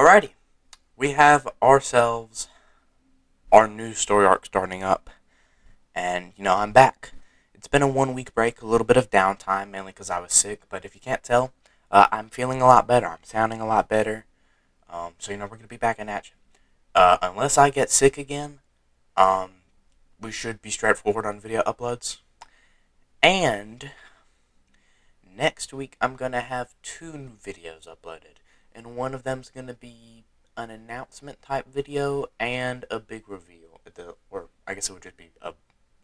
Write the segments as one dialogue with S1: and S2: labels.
S1: Alrighty, we have ourselves our new story arc starting up, and I'm back. It's been a 1 week break, a little bit of downtime, mainly because I was sick. But if you can't tell, I'm feeling a lot better. I'm sounding a lot better. So we're gonna be back in action. Unless I get sick again, um, we should be straightforward on video uploads. And next week I'm gonna have two new videos uploaded, and one of them's gonna be an announcement type video and a big reveal. Or I guess it would just be a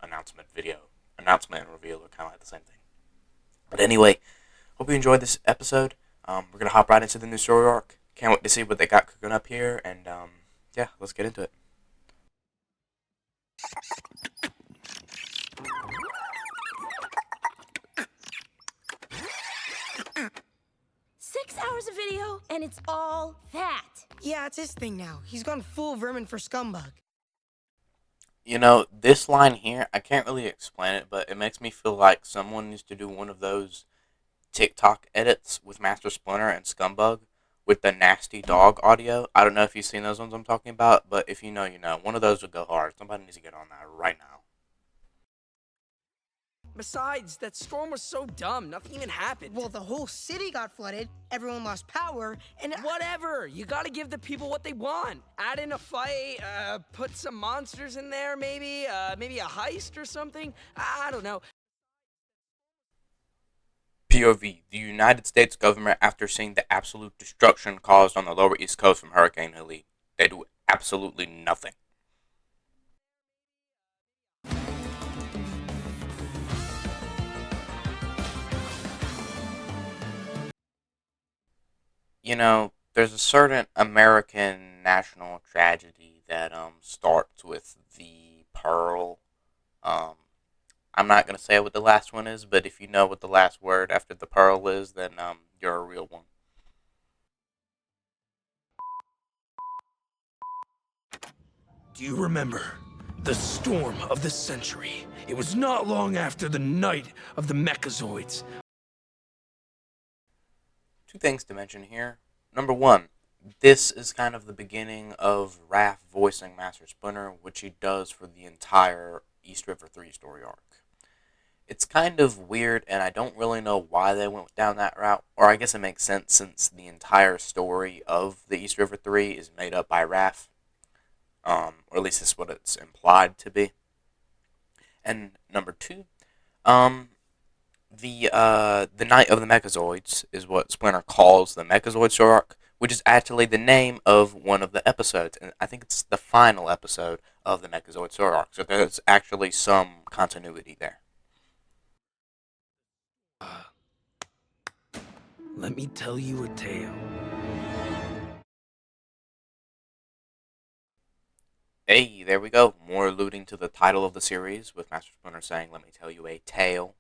S1: announcement video. Announcement and reveal are kind of like the same thing. But anyway, hope you enjoyed this episode. We're gonna hop right into the new story arc. Can't wait to see what they got cooking up here, and yeah, let's get into it.
S2: 6 hours of video, and it's all that.
S3: Yeah, it's his thing now. He's gone full vermin for scumbug.
S1: This line here, I can't really explain it, but it makes me feel like someone needs to do one of those TikTok edits with Master Splinter and Scumbug with the nasty dog audio. I don't know if you've seen those ones I'm talking about, but if you know, you know. One of those would go hard. Somebody needs to get on that right now.
S4: Besides, that storm was so dumb, nothing even happened.
S3: Well, the whole city got flooded, everyone lost power, and...
S4: Whatever! You gotta give the people what they want. Add in a fight, put some monsters in there, maybe a heist or something. I don't know.
S1: POV, the United States government, after seeing the absolute destruction caused on the lower East Coast from Hurricane Helene, they do absolutely nothing. There's a certain American national tragedy that starts with the Pearl. I'm not gonna say what the last one is, but if you know what the last word after the Pearl is, then you're a real one.
S5: Do you remember the storm of the century? It was not long after the night of the Mechazoids.
S1: Two things to mention here. Number one, this is kind of the beginning of Raph voicing Master Splinter, which he does for the entire East River 3 story arc. It's kind of weird, and I don't really know why they went down that route, or I guess it makes sense since the entire story of the East River 3 is made up by Raph, or at least that's what it's implied to be. And number two, the Night of the Mechazoids is what Splinter calls the Mechazoid story arc, which is actually the name of one of the episodes, and I think it's the final episode of the Mechazoid story arc, so there's actually some continuity there.
S5: Let me tell you a tale.
S1: Hey, there we go. More alluding to the title of the series, with Master Splinter saying, "Let me tell you a tale."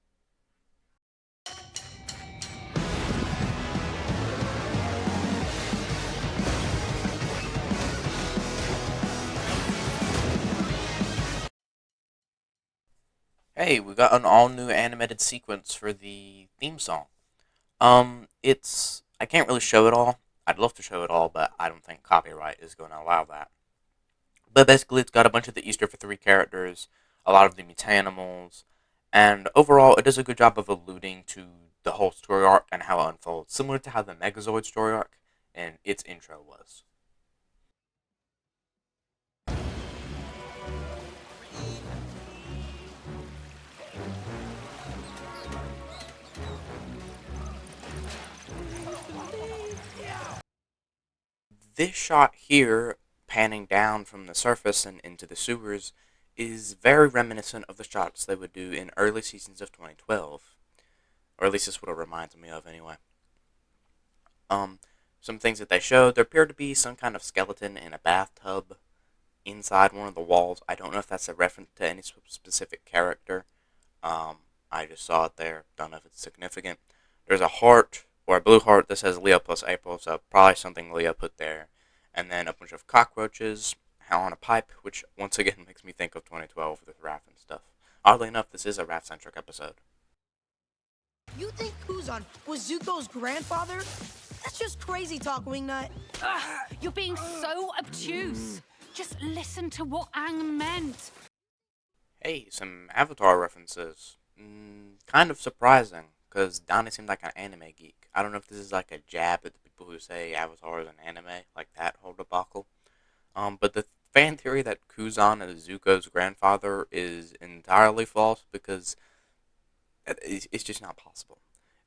S1: Hey, we got an all-new animated sequence for the theme song. I can't really show it all. I'd love to show it all, but I don't think copyright is going to allow that. But basically, it's got a bunch of the East River 3 characters, a lot of the mutanimals, and overall, it does a good job of alluding to the whole story arc and how it unfolds, similar to how the Megazoid story arc and its intro was. This shot here, panning down from the surface and into the sewers, is very reminiscent of the shots they would do in early seasons of 2012. Or at least that's what it reminds me of, anyway. Some things that they showed, there appeared to be some kind of skeleton in a bathtub inside one of the walls. I don't know if that's a reference to any specific character. I just saw it there. Don't know if it's significant. There's a heart, or a blue heart, that says Leo plus April, so probably something Leo put there. And then a bunch of cockroaches on a pipe, which once again makes me think of 2012 with Raph and stuff. Oddly enough, this is a Raph-centric episode.
S3: You think Kuzan was Zuko's grandfather? That's just crazy talk, Wingnut.
S6: You're being so obtuse. Just listen to what Aang meant.
S1: Hey, some Avatar references. Kind of surprising, because Donnie seemed like an anime geek. I don't know if this is like a jab at the people who say Avatar is an anime, like that whole debacle. But the fan theory that Kuzan is Zuko's grandfather is entirely false, because it's just not possible.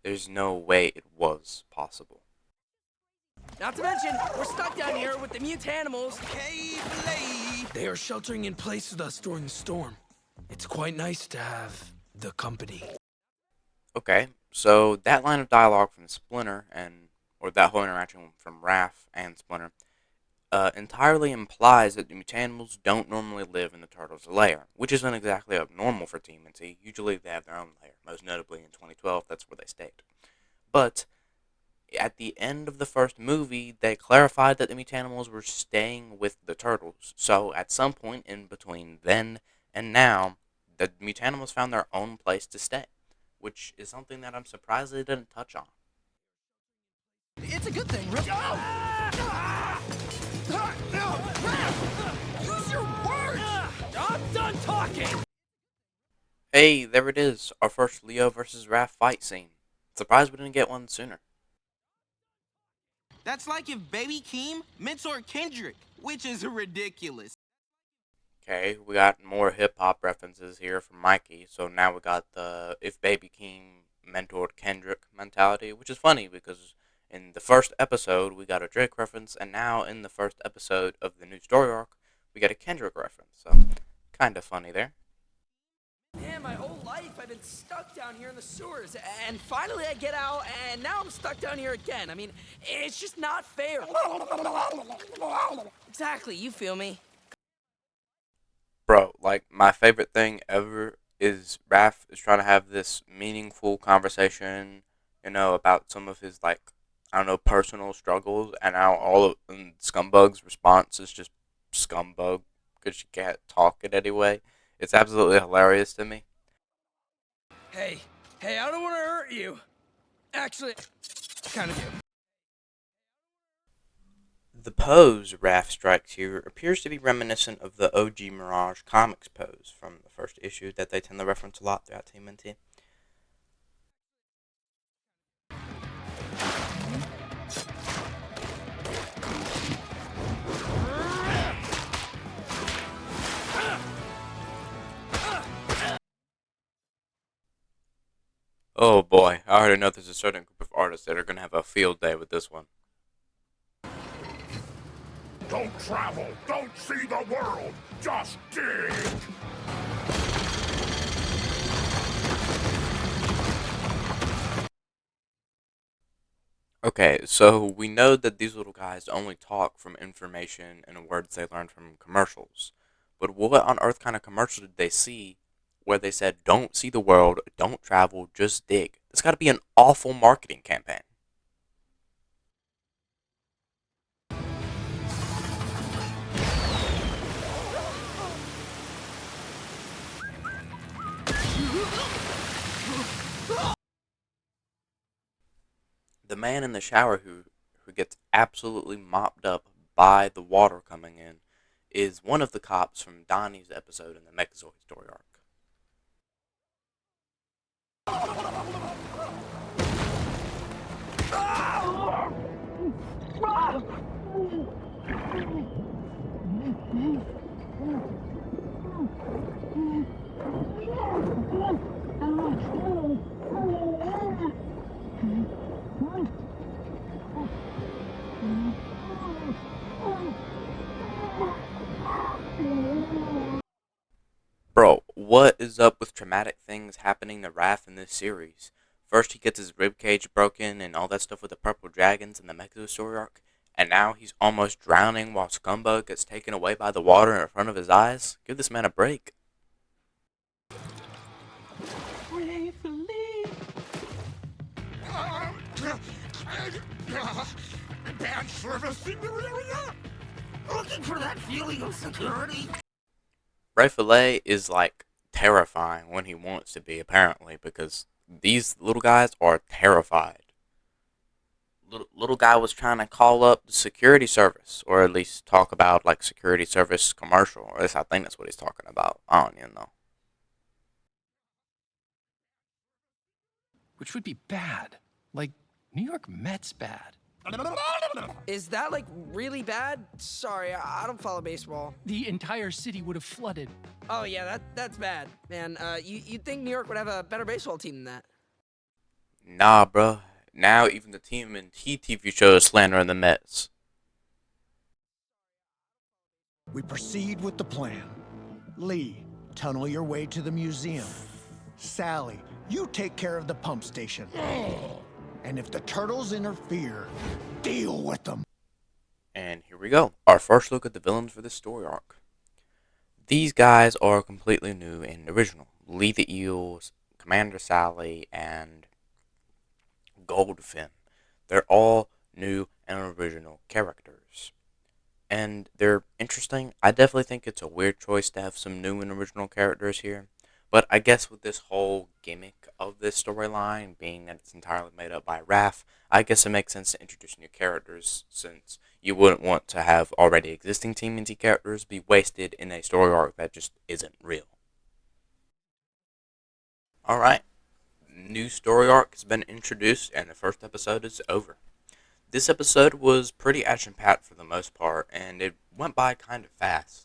S1: There's no way it was possible.
S4: Not to mention, we're stuck down here with the mutanimals.
S5: They are sheltering in place with us during the storm. It's quite nice to have the company.
S1: Okay, so that line of dialogue from Splinter or that whole interaction from Raph and Splinter, entirely implies that the mutanimals don't normally live in the turtle's lair, which isn't exactly abnormal for TMNT. Usually they have their own lair, most notably in 2012, that's where they stayed. But at the end of the first movie, they clarified that the mutanimals were staying with the turtles. So at some point in between then and now, the mutanimals found their own place to stay, which is something that I'm surprised they didn't touch on.
S3: It's a good thing, Rip. Use your words!
S4: I'm done talking!
S1: Hey, there it is, our first Leo versus Raph fight scene. Surprised we didn't get one sooner.
S7: That's like if Baby Keem mentored Kendrick, which is ridiculous.
S1: Okay, we got more hip-hop references here from Mikey, so now we got the if Baby Keem mentored Kendrick mentality, which is funny because in the first episode we got a Drake reference, and now in the first episode of the new story arc we got a Kendrick reference, so kind of funny there.
S4: Man, my whole life I've been stuck down here in the sewers, and finally I get out, and now I'm stuck down here again. I mean, it's just not fair. Exactly, you feel me?
S1: Bro, like, my favorite thing ever is Raph is trying to have this meaningful conversation, about some of his, like, I don't know, personal struggles, and now and Scumbug's response is just scumbug, because she can't talk it anyway. It's absolutely hilarious to me.
S4: Hey, I don't want to hurt you. Actually, I kind of do.
S1: The pose Raph strikes here appears to be reminiscent of the OG Mirage Comics pose from the first issue that they tend to reference a lot throughout TMNT. Oh boy, I already know there's a certain group of artists that are going to have a field day with this one.
S8: Don't travel, don't see the world, just dig!
S1: Okay, so we know that these little guys only talk from information and words they learned from commercials. But what on earth kind of commercial did they see where they said, don't see the world, don't travel, just dig? It's got to be an awful marketing campaign. The man in the shower who gets absolutely mopped up by the water coming in is one of the cops from Donnie's episode in the Mechazoid story arc. Bro, what is up with traumatic things happening to Raph in this series? First he gets his ribcage broken and all that stuff with the purple dragons in the Mechazoid story arc, and now he's almost drowning while Scumbug gets taken away by the water in front of his eyes? Give this man a break.
S8: Bad service in the area! Looking for that feeling of security?
S1: Ray Fillet is like terrifying when he wants to be, apparently, because these little guys are terrified. little guy was trying to call up the security service, or at least talk about like security service commercial, or at least I think that's what he's talking about. I don't even know.
S5: Which would be bad. Like, New York Mets bad.
S4: Is that like really bad? Sorry, I don't follow baseball.
S5: The entire city would have flooded.
S4: Oh yeah, that's bad, man. You'd think New York would have a better baseball team than that.
S1: Nah, bro. Now even the TMNT TV show is slandering the Mets.
S9: We proceed with the plan. Lee, tunnel your way to the museum. Sally, you take care of the pump station. And if the turtles interfere, deal with them.
S1: And here we go. Our first look at the villains for this story arc. These guys are completely new and original. Lee the Eels, Commander Sally, and Goldfin. They're all new and original characters. And they're interesting. I definitely think it's a weird choice to have some new and original characters here. But I guess with this whole gimmick of this storyline being that it's entirely made up by Raph, I guess it makes sense to introduce new characters, since you wouldn't want to have already existing TMNT characters be wasted in a story arc that just isn't real. Alright, new story arc has been introduced and the first episode is over. This episode was pretty action-packed for the most part, and it went by kind of fast.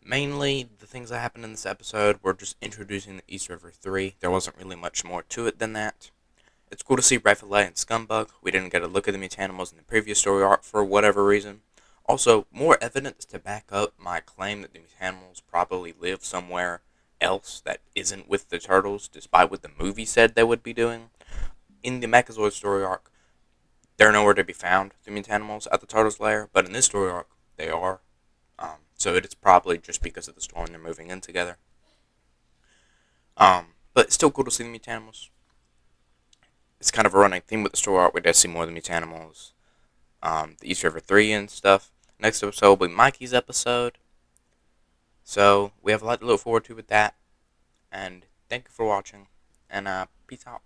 S1: Mainly, the things that happened in this episode were just introducing the East River 3. There wasn't really much more to it than that. It's cool to see Raph and Scumbug. We didn't get a look at the Mutanimals in the previous story arc for whatever reason. Also, more evidence to back up my claim that the Mutanimals probably live somewhere else that isn't with the Turtles, despite what the movie said they would be doing. In the Mechazoid story arc, they're nowhere to be found, the Mutanimals, at the Turtles' lair, but in this story arc, they are. So it's probably just because of the storm they're moving in together. But it's still cool to see the Mutanimals. It's kind of a running theme with the story arc. We did see more of the Mutanimals. The East River 3 and stuff. Next episode will be Mikey's episode. So we have a lot to look forward to with that. And thank you for watching. And peace out.